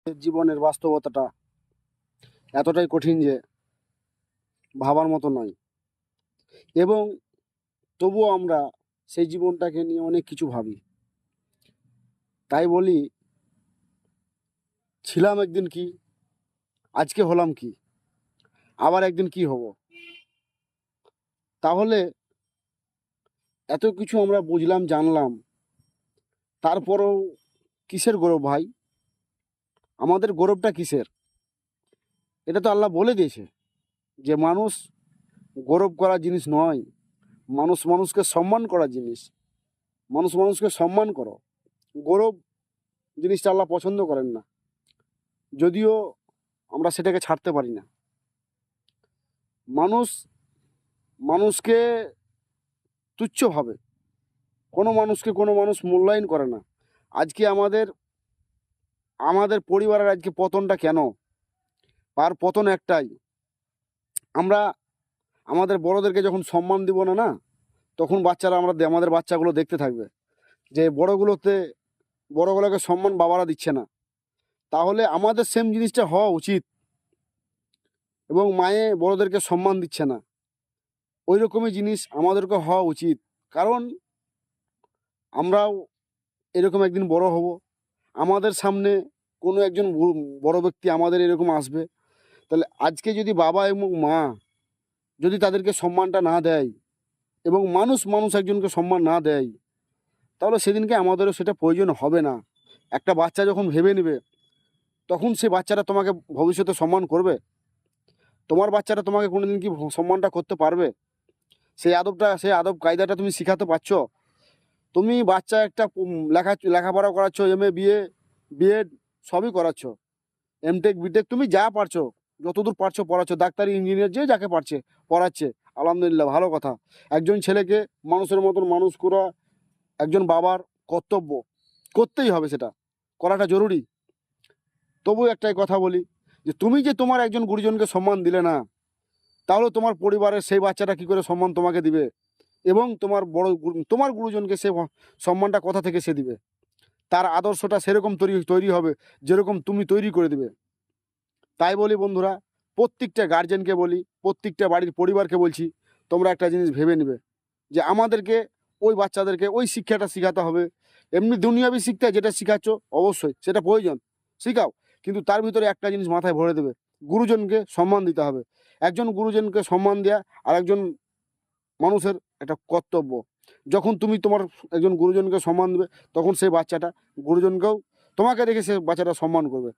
জীবনের বাস্তবতাটা এতটাই কঠিন যে ভাবার মতো নয়, এবং তবুও আমরা সেই জীবনটাকে নিয়ে অনেক কিছু ভাবি। তাই বলি, ছিলাম একদিন কি, আজকে হলাম কি, আবার একদিন কি হব। তাহলে এত কিছু আমরা বুঝলাম, জানলাম, তারপরেও কিসের গৌরব ভাই? আমাদের গৌরবটা কিসের? এটা তো আল্লাহ বলে দিয়েছে যে মানুষ গৌরব করার জিনিস নয়, মানুষ মানুষকে সম্মান করার জিনিস। মানুষ মানুষকে সম্মান করো। গৌরব জিনিসটা আল্লাহ পছন্দ করেন না, যদিও আমরা সেটাকে ছাড়তে পারি না। মানুষ মানুষকে তুচ্ছ ভাবে, কোনো মানুষকে কোনো মানুষ মূল্যায়ন করে না। আজকে আমাদের আমাদের পরিবারের আজকে পতনটা কেন? তার পতন একটাই, আমরা আমাদের বড়দেরকে যখন সম্মান দিব না, না, তখন বাচ্চারা আমাদের বাচ্চাগুলো দেখতে থাকবে যে বড়গুলোকে সম্মান বাবারা দিচ্ছে না। তাহলে আমাদের সেম জিনিসটা হওয়া উচিত। এবং মায়ে বড়দেরকে সম্মান দিচ্ছে না, ওই রকমই জিনিস আমাদেরকে হওয়া উচিত। কারণ আমরাও এরকম একদিন বড় হব, আমাদের সামনে কোনো একজন বড় ব্যক্তি আমাদের এরকম আসবে। তাহলে আজকে যদি বাবা এবং মা যদি তাদেরকে সম্মানটা না দেয়, এবং মানুষ একজনকে সম্মান না দেয়, তাহলে সেদিনকে আমাদেরও সেটা প্রয়োজন হবে না। একটা বাচ্চা যখন ভেবে নেবে, তখন সে বাচ্চাটা তোমাকে ভবিষ্যতে সম্মান করবে? তোমার বাচ্চাটা তোমাকে কোনোদিন কি সম্মানটা করতে পারবে? সেই আদব কায়দাটা তুমি শিখাতে পারছো? তুমি বাচ্চা একটা লেখাপড়া করাচ্ছ, এমএ, বিএড সবই করাচ্ছ, এমটেক, বিটেক, তুমি যা পারছো, যতদূর পারছো পড়াচ্ছ, ডাক্তারি, ইঞ্জিনিয়ার, যে যাকে পারছে পড়াচ্ছে। আলহামদুলিল্লাহ, ভালো কথা। একজন ছেলেকে মানুষের মতন মানুষ করা একজন বাবার কর্তব্য, করতেই হবে, সেটা করাটা জরুরি। তবু একটাই কথা বলি, যে তুমি যে তোমার একজন গুরুজনকে সম্মান দিলে না, তাহলে তোমার পরিবারের সেই বাচ্চাটা কী করে সম্মান তোমাকে দিবে? এবং তোমার গুরুজনকে সে সম্মানটা কোথা থেকে সে দিবে? তার আদর্শটা সেরকম তৈরি হবে যেরকম তুমি তৈরি করে দিবে। তাই বলি বন্ধুরা, প্রত্যেকটা গার্জেনকে বলি, প্রত্যেকটা বাড়ির পরিবারকে বলছি, তোমরা একটা জিনিস ভেবে নেবে যে আমাদেরকে ওই বাচ্চাদেরকে ওই শিক্ষাটা শেখাতে হবে। এমনি দুনিয়াবি শিক্ষা যেটা শেখাচ্ছ অবশ্যই সেটা প্রয়োজন, শেখাও, কিন্তু তার ভিতরে একটা জিনিস মাথায় ভরে দেবে, গুরুজনকে সম্মান দিতে হবে। একজন গুরুজনকে সম্মান দেওয়া আর একজন মানুষের একটা কর্তব্য। যখন তুমি তোমার একজন গুরুজনকে সম্মান দেবে, তখন সেই বাচ্চাটা গুরুজনকেও তোমাকে দেখে সে বাচ্চাটা সম্মান করবে।